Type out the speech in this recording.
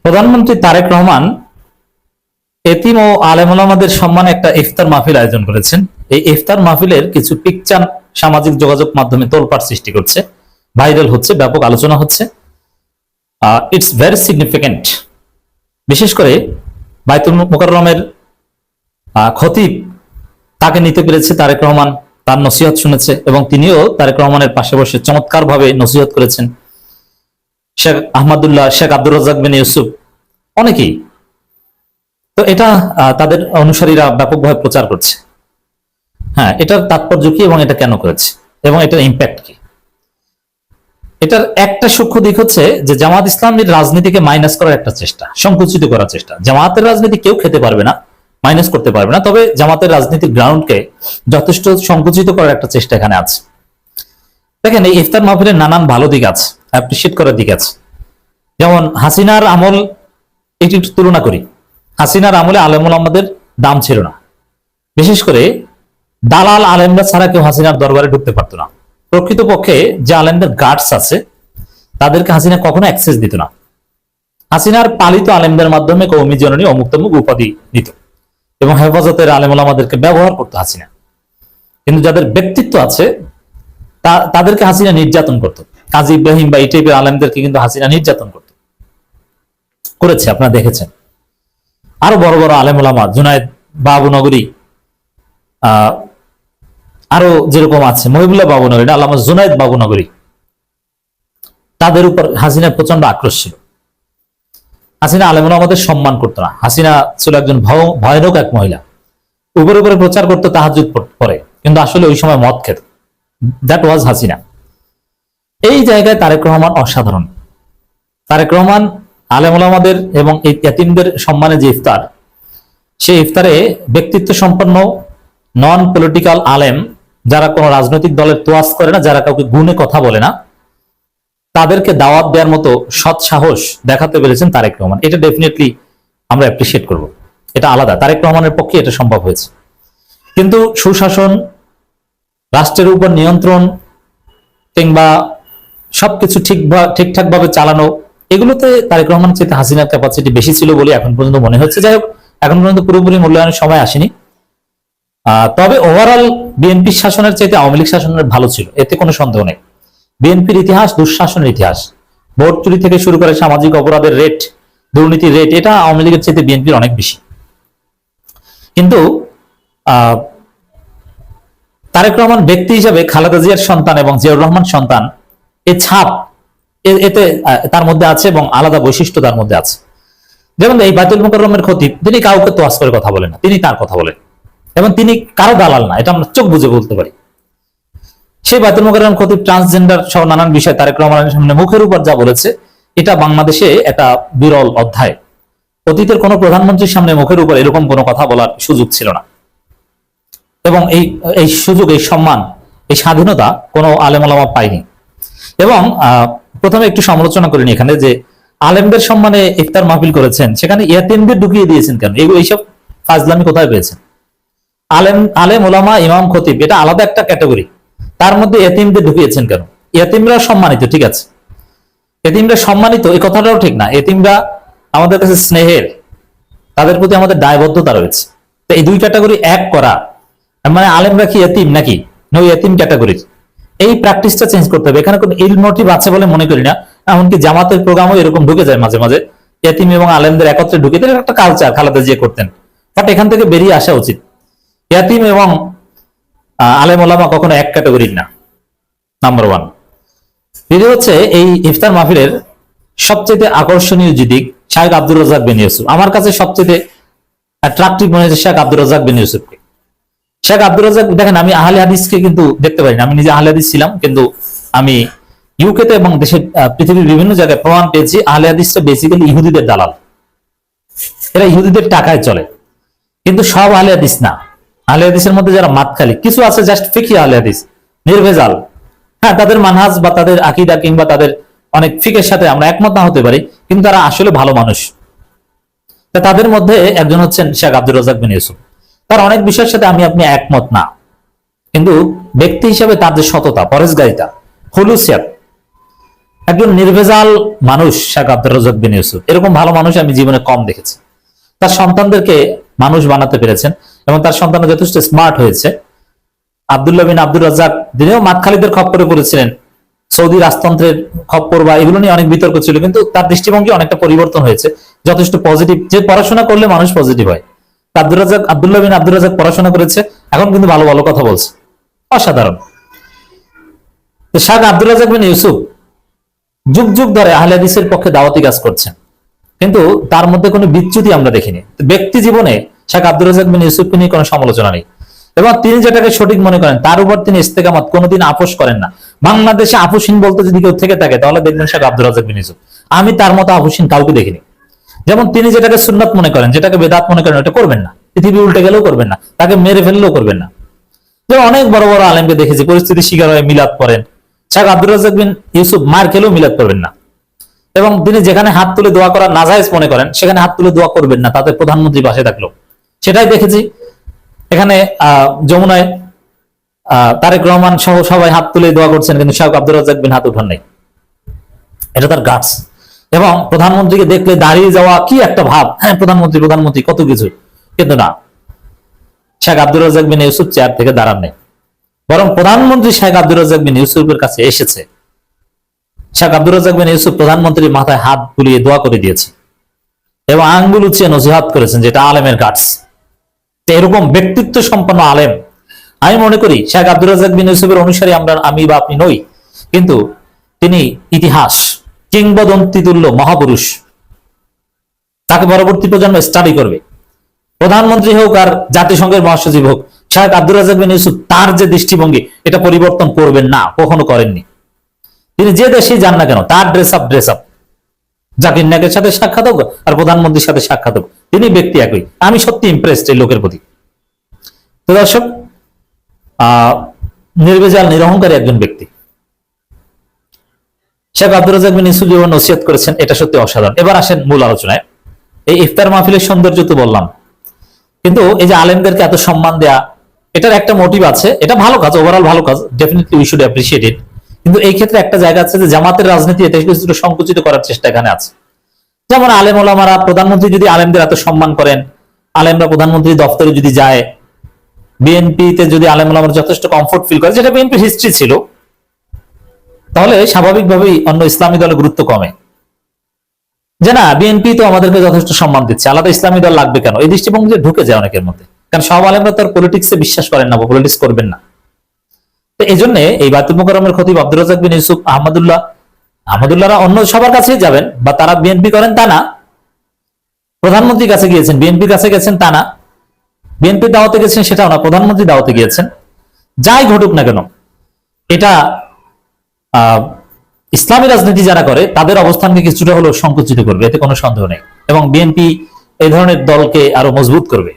প্রধানমন্ত্রী তারেক রহমান এতিম ও আলেম ওলামাদের সম্মানে একটা ইফতার মাহফিল আয়োজন করেছেন। এই ইফতার মাহফিলের কিছু পিকচার সামাজিক যোগাযোগ মাধ্যমে তোলপাড় সৃষ্টি করছে, ভাইরাল হচ্ছে, ব্যাপক আলোচনা হচ্ছে। It's very significant. বিশেষ করে বাইতুল মুকাররমের খতিব তাকে নিতে পেরেছে তারেক রহমান, তার নসিহত শুনেছে এবং তিনিও তারেক রহমানের পাশে বসে চমৎকার ভাবে নসিহত করেছেন। শেখ আহমদুল্লাহ, শেখ আব্দুর রাজ্জাক বিন ইউসুফ, অনেকেই। তো এটা তাদের অনুসারীরা ব্যাপকভাবে প্রচার করছে। হ্যাঁ, এটার তাৎপর্য কি এবং এটা কেন করেছে এবং এটার ইম্প্যাক্ট কি? এটার একটা সূক্ষ্ম দিক হচ্ছে যে জামাত ইসলামের রাজনীতিকে মাইনাস করার একটা চেষ্টা, সংকুচিত করার চেষ্টা। জামাতের রাজনীতি কেউ খেতে পারবে না, মাইনাস করতে পারবে না, তবে জামাতের রাজনীতির গ্রাউন্ডকে যথেষ্ট সংকুচিত করার একটা চেষ্টা এখানে আছে। দেখেন, এই ইফতার মাহফিলের নানান ভালো দিক আছে, অ্যাপ্রিসিয়েট করার দিক আছে। যেমন হাসিনার আমল, এটি একটু তুলনা করি। হাসিনার আমলে আলেমুল আমাদের দাম ছিল না। বিশেষ করে দালাল আলেমরা ছাড়া কেউ হাসিনার দরবারে ঢুকতে পারতো না। প্রকৃতপক্ষে যে আলেমদের গার্ডস আছে তাদেরকে হাসিনা কখনো অ্যাক্সেস দিত না। হাসিনার পালিত আলেমদের মাধ্যমে কওমি জননী অমুক তমুক উপাধি দিত এবং হেফাজতের আলেমুল আমাদেরকে ব্যবহার করতো হাসিনা। কিন্তু যাদের ব্যক্তিত্ব আছে তাদেরকে হাসিনা নির্যাতন করতো। কাজী ইব্রাহিম বা এই টাইপের আলেমদেরকে কিন্তু হাসিনা নির্যাতন করেছে, আপনারা দেখেছেন। আরো বড় বড় আলেম ওলামা, জুনায়েদ বাবুনগরী, আরো যেরকম আছে মহিবুল্লাহ বাবুনগরী, আল্লামা জুনায়েদ বাবুনগরী, তাদের উপর হাসিনার প্রচন্ড আক্রোশ ছিল। হাসিনা আলেম ওলামাদের সম্মান করতো না। হাসিনা ছিল একজন ভয়ানক এক মহিলা, উপরে উপরে প্রচার করতো তাহাজ্জুদ পড়ে, কিন্তু আসলে ওই সময় মদ খেত। That was Hasina. এই জায়গায় তারেক রহমান অসাধারণ। তারেক রহমান আলেম ওলামাদের এবং এই ইয়াতিমদের সম্মানে যে ইফতার, সেই ইফতারে ব্যক্তিত্ব সম্পন্ন নন পলিটিক্যাল আলেম, যারা কোনো রাজনৈতিক দলের তোয়াজ করে না, যারা কাউকে গুণে কথা বলে না, তাদেরকে দাওয়াত দেওয়ার মতো সৎ সাহস দেখাতে পেরেছেন তারেক রহমান। এটা ডেফিনেটলি আমরা অ্যাপ্রিসিয়েট করব। এটা আলাদা, তারেক রহমানের পক্ষে এটা সম্ভব হয়েছে। কিন্তু সুশাসন, রাষ্ট্রের উপর নিয়ন্ত্রণ কিংবা সবকিছু ঠিকঠাক ভাবে চালানো, এগুলোতে তারেক রহমান চাইতে হাসিনার ক্যাপাসিটি বেশি ছিল বলে এখন পর্যন্ত মনে হচ্ছে। যাই হোক, এখন পর্যন্ত পুরোপুরি মূল্যায়নের সময় আসেনি। তবে ওভারঅল বিএনপির শাসনের চাইতে আওয়ামী লীগ শাসনের ভালো ছিল, এতে কোনো সন্দেহ নেই। বিএনপির ইতিহাস দুঃশাসনের ইতিহাস। ভোট চুরি থেকে শুরু করে সামাজিক অপরাধের রেট, দুর্নীতির রেট, এটা আওয়ামী লীগের চাইতে বিএনপির অনেক বেশি। কিন্তু তারেক রহমান ব্যক্তি হিসাবে খালেদা জিয়ার সন্তান এবং জিয়াউর রহমান সন্তান, এই ছাপ এতে তার মধ্যে আছে এবং আলাদা বৈশিষ্ট্য তার মধ্যে আছে। যেমন এই বাইতুল মুকাররমের খতিব, তিনি কাউকে তোয়াজ করে কথা বলেন না, তিনি তার কথা বলেন এবং তিনি কারো দালাল না, এটা আমরা চোখ বুঝে বলতে পারি। সেই বাইতুল মুকাররম খতিব ট্রান্সজেন্ডার সহ নানান বিষয় তারেক রহমানের সামনে মুখের উপর যা বলেছে, এটা বাংলাদেশে একটা বিরল অধ্যায়। অতীতের কোন প্রধানমন্ত্রীর সামনে মুখের উপর এরকম কোনো কথা বলার সুযোগ ছিল না এবং এই সুযোগ, এই সম্মান, এই স্বাধীনতা কোনো আলেম ওলামা পায়নি। এবং প্রথমে একটু সমালোচনা করিনি এখানে, যে আলেমদের সম্মানে ইফতার মাহফিল করেছেন, সেখানে ইয়াতিমদের ঢুকিয়ে দিয়েছেন কেন? এইসব ফাজলামি কোথায় পেয়েছেন? আলেম ওলামা, ইমাম, খতিব, এটা আলাদা একটা ক্যাটাগরি, তার মধ্যে ইয়াতিমদের ঢুকিয়েছেন কেন? ইয়াতিমরা সম্মানিত, ঠিক আছে, এতিমরা সম্মানিত, এই কথাটাও ঠিক না। এতিমরা আমাদের কাছে স্নেহের, তাদের প্রতি আমাদের দায়বদ্ধতা রয়েছে। তো এই দুই ক্যাটাগরি এক করা মানে আলেমরা কি এতিম নাকি? নই, এতিম ক্যাটাগরির। এই প্র্যাকটিসটা চেঞ্জ করতে হবে। এখানে কোনো ইল মোটিভ আছে বলে মনে করি না। এমনকি জামাতের প্রোগ্রামও এরকম ঢুকে যায় মাঝে মাঝে, এতিম এবং আলেমদের একত্রে ঢুকে দেয়, একটা কালচার খালেদা জিয়া করতেন। বাট এখান থেকে বেরিয়ে আসা উচিত। এতিম এবং আলেম ওলামা কখনো এক ক্যাটাগরির না, নাম্বার ওয়ান। দ্বিতীয় হচ্ছে, এই ইফতার মাহফিলের সবচেয়ে আকর্ষণীয় যে দিক, শেখ আব্দুর রাজ্জাক বিন ইউসুফ। আমার কাছে সবচেয়ে অ্যাট্রাকটিভ মনে হয়েছে শেখ আব্দুর রাজ্জাক বিন ইউসুফকে। শেখ আব্দুর রাজ্জাক, দেখেন, আমি আহলে হাদিসকে কিন্তু দেখতে পারি না। আমি নিজে আহলে হাদিস ছিলাম, কিন্তু আমি ইউকেতে এবং দেশের পৃথিবীর বিভিন্ন জায়গায় প্রমাণ পেয়েছি আহলে হাদিসটা বেসিক্যালি ইহুদিদের দালাল। এরা ইহুদিদের টাকায় চলে, কিন্তু সব আহলে হাদিস না। আহলে হাদিসের মধ্যে যারা মাতখালি কিছু আছে, জাস্ট ফিকি আহলে হাদিস, নির্ভেজাল। হ্যাঁ, তাদের মানহাজ বা তাদের আকীদা কিংবা তাদের অনেক ফিকের সাথে আমরা একমত না হতে পারি, কিন্তু তারা আসলে ভালো মানুষ। তাদের মধ্যে একজন হচ্ছেন শেখ আব্দুর রাজ্জাক বিন ইউসুফ। তার অনেক বিষয়ের সাথে আমি আপনি একমত না, কিন্তু ব্যক্তি হিসেবে তার যে সততা, পরেশগারিতা, খুলুসিয়াত, একজন নির্ভেজাল মানুষ শেখ আব্দুর রাজ্জাক বিন ইউসুফ, এরকম ভালো মানুষ আমি জীবনে কম দেখেছি। তার সন্তানদেরকে মানুষ বানাতে পেরেছেন এবং তার সন্তান যথেষ্ট স্মার্ট হয়েছে। আব্দুল্লাহ বিন আব্দুর রাজ্জাক দিনেও মাতখালিদের খপ্পরে পড়েছিলেন, সৌদি রাজতন্ত্রের খপ্পর বা এগুলো নিয়ে অনেক বিতর্ক ছিল, কিন্তু তার দৃষ্টিভঙ্গি অনেকটা পরিবর্তন হয়েছে, যথেষ্ট পজিটিভ। যে পড়াশোনা করলে মানুষ পজিটিভ হয়। আব্দুল্লাহ বিন আব্দুর রাজ্জাক পড়াশোনা করেছে, এখন কিন্তু ভালো ভালো কথা বলছে, অসাধারণ। শেখ আব্দুর রাজ্জাক বিন ইউসুফ যুগ যুগ ধরে আহলে হাদিসের পক্ষে দাওয়াতি কাজ করছেন, কিন্তু তার মধ্যে কোনো বিচ্যুতি আমরা দেখিনি। ব্যক্তি জীবনে শেখ আব্দুর রাজ্জাক বিন ইউসুফকে নিয়ে কোনো সমালোচনা নেই, এবং তিনি যেটাকে সঠিক মনে করেন তার উপর তিনি ইস্তেকামত কোনোদিন আপোষ করেন না। বাংলাদেশে আপোষহীন বলতে যদি কেউ থেকে থাকে তাহলে দেখবেন শেখ আব্দুর রাজ্জাক বিন ইউসুফ। আমি তার মতো আপোষহীন কাউকে দেখিনি। যেমন তিনি যেটাকে সুন্নাত মনে করেন, যেটাকে বেদাত মনে করেন, ওটা করবেন না। পৃথিবী উল্টে গেলেও করবেন না, তাকে মেরে ফেললেও করবেন না। যেমন অনেক বড় বড় আলেমকে দেখেছি পরিস্থিতি শিকার হয়ে মিলাদ করেন, শেখ আব্দুর রাজ্জাক বিন ইউসুফ মার খেলেও মিলাদ করবেন না। এবং তিনি যেখানে হাত তুলে দোয়া করা নাজায়েজ মনে করেন সেখানে হাত তুলে দোয়া করবেন না, তাদের প্রধানমন্ত্রী পাশে থাকলেও। সেটাই দেখেছি এখানে যমুনায় তারেক রহমান সহ সবাই হাত তুলে দোয়া করছেন, কিন্তু শেখ আব্দুর রাজ্জাক বিন হাত উঠান নাই। এটা তার গাটস। এবং প্রধানমন্ত্রীকে দেখলে দাঁড়িয়ে যাওয়া কি একটা ভাব, হ্যাঁ প্রধানমন্ত্রী প্রধানমন্ত্রী কত কিছু, কিন্তু না, শেখ আব্দুর রাজ্জাক বিন ইউসুফ চেয়ার থেকে দাঁড়ান নাই, বরং প্রধানমন্ত্রী শেখ আব্দুর রাজ্জাক বিন ইউসুফের কাছে এসেছে। শেখ আব্দুর রাজ্জাক বিন ইউসুফ প্রধানমন্ত্রীর মাথায় হাত বুলিয়ে দোয়া করে দিয়েছে এবং আঙ্গুল উঁচিয়ে নজিহাত করেছেন, যেটা আলেমের গাটস। এরকম ব্যক্তিত্ব সম্পন্ন আলেম আমি মনে করি শেখ আব্দুর রাজ্জাক বিন ইউসুফের অনুসারী আমি বা আপনি নই, কিন্তু তিনি ইতিহাস কিংবদন্তি তুল্য মহাপুরুষ। তাকে পরবর্তী প্রজন্ম স্টাডি করবে। প্রধানমন্ত্রী হোক আর জাতিসংঘের মহাসচিব হোক, শেখ আব্দুর রাজ্জাক বিন ইউসুফ তার যে দৃষ্টিভঙ্গি এটা পরিবর্তন করবেন না, কখনো করেননি। তিনি যে দেশেই যান না কেন তার ড্রেস আপ জাকির নায়কের সাথে সাক্ষাৎ হোক আর প্রধানমন্ত্রীর সাথে সাক্ষাৎ হোক, তিনি ব্যক্তি একই। আমি সত্যি ইমপ্রেসড এই লোকের প্রতি। তো দর্শক, নির্ভেজাল নিরহংকারী একজন ব্যক্তি শেখ আব্দুর রাজ্জাক বিন ইউসুফ জীবন নসিহত করেছেন, এটা সত্যি অসাধারণ। এবার আসেন মূল আলোচনায়। এই ইফতার মাহফিলের সৌন্দর্য তো বললাম, কিন্তু এই যে আলেমদেরকে এত সম্মান দেয়া, এটার একটা মোটিভ আছে। এটা ভালো কাজ, ওভারঅল ভালো কাজ, ডেফিনেটলি উই শুড অ্যাপ্রিশিয়েট ইট। কিন্তু এই ক্ষেত্রে একটা জায়গা আছে যে জামাতের রাজনীতি এতে কিছুটা সংকুচিত করার চেষ্টা এখানে আছে। যেমন আলেম ওলামারা, প্রধানমন্ত্রী যদি আলেমদের এত সম্মান করেন, আলেমরা প্রধানমন্ত্রী দপ্তরে যদি যায়, বিএনপিতে যদি আলেম ওলামারা যথেষ্ট কমফোর্ট ফিল করে, যেটা বিএনপির হিস্ট্রি ছিল, তাহলে স্বাভাবিকভাবেই অন্য ইসলামী দলের গুরুত্ব কমে। যে না, বিএনপি তো আমাদেরকে যথেষ্ট সম্মান দিচ্ছে, আলাদা ইসলামী দল লাগবে কেন, এই দৃষ্টিভঙ্গি ঢুকে যায় অনেকের মধ্যে। কারণ সব আলেমরা তার পলিটিক্সে বিশ্বাস করেন না বা পলিটিক্স করবেন না। তো এই জন্য এই বায়তুল মুকাররমের খতিব আব্দুর রাজ্জাক বিন ইউসুফ, আহমদুল্লাহরা অন্য সবার কাছেই যাবেন, বা তারা বিএনপি করেন তা না, প্রধানমন্ত্রীর কাছে গিয়েছেন, বিএনপির কাছে গেছেন তা না, বিএনপির দাওয়াতে গেছেন সেটাও না, প্রধানমন্ত্রী দাওয়াতে গিয়েছেন। যাই ঘটুক না কেন, এটা ইসলামী রাজনীতি যারা করে তাদের অবস্থানকে কিছুটা হলেও সংকুচিত করবে, এতে কোনো সন্দেহ নেই। এবং বিএনপি এই ধরনের দলকে আরো মজবুত করবে।